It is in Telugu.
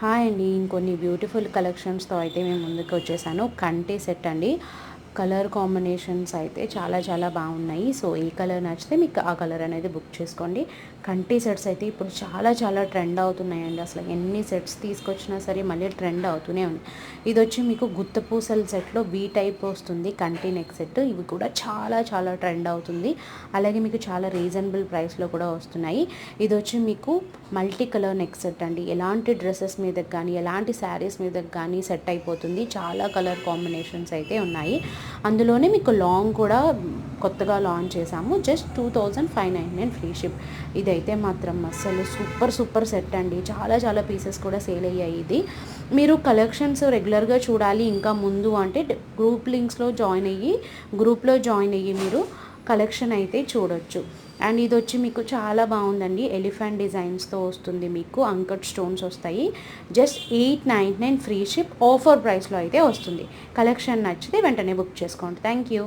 హాయ్ అండి. ఇంకొన్ని బ్యూటిఫుల్ కలెక్షన్స్తో అయితే మేము ముందుకు వచ్చేసాను. కంటి సెట్ అండి. కలర్ కాంబినేషన్స్ అయితే చాలా చాలా బాగున్నాయి. సో ఏ కలర్ నచ్చితే మీకు ఆ కలర్ అనేది బుక్ చేసుకోండి. కంటి సెట్స్ అయితే ఇప్పుడు చాలా చాలా ట్రెండ్ అవుతున్నాయండి. అసలు ఎన్ని సెట్స్ తీసుకొచ్చినా సరే మళ్ళీ ట్రెండ్ అవుతూనే ఉంది. ఇది వచ్చి మీకు గుత్తపూసల సెట్లో బీ టైప్ వస్తుంది కంటి నెక్ సెట్. ఇవి కూడా చాలా చాలా ట్రెండ్ అవుతుంది. అలాగే మీకు చాలా రీజనబుల్ ప్రైస్లో కూడా వస్తున్నాయి. ఇది వచ్చి మీకు మల్టీ కలర్ నెక్ సెట్ అండి. ఎలాంటి డ్రెస్సెస్ మీదకి కానీ ఎలాంటి శారీస్ మీదకి కానీ సెట్ అయిపోతుంది. చాలా కలర్ కాంబినేషన్స్ అయితే ఉన్నాయి. అందులోనే మీకు లాంగ్ కూడా కొత్తగా లాంచ్ చేసాము. Just 2599 free ship. ఇదైతే మాత్రం అస్సలు సూపర్ సూపర్ సెట్ అండి. చాలా చాలా పీసెస్ కూడా సేల్ అయ్యాయి. ఇది మీరు కలెక్షన్స్ రెగ్యులర్గా చూడాలి ఇంకా ముందు అంటే గ్రూప్లో జాయిన్ అయ్యి మీరు కలెక్షన్ అయితే చూడొచ్చు. అండ్ ఇది వచ్చి మీకు చాలా బాగుందండి. ఎలిఫెంట్ డిజైన్స్తో వస్తుంది. మీకు అంకట్ స్టోన్స్ వస్తాయి. జస్ట్ 899 ఫ్రీ షిప్ ఆఫర్ ప్రైస్లో అయితే వస్తుంది. కలెక్షన్ నచ్చితే వెంటనే బుక్ చేసుకోండి. Thank you.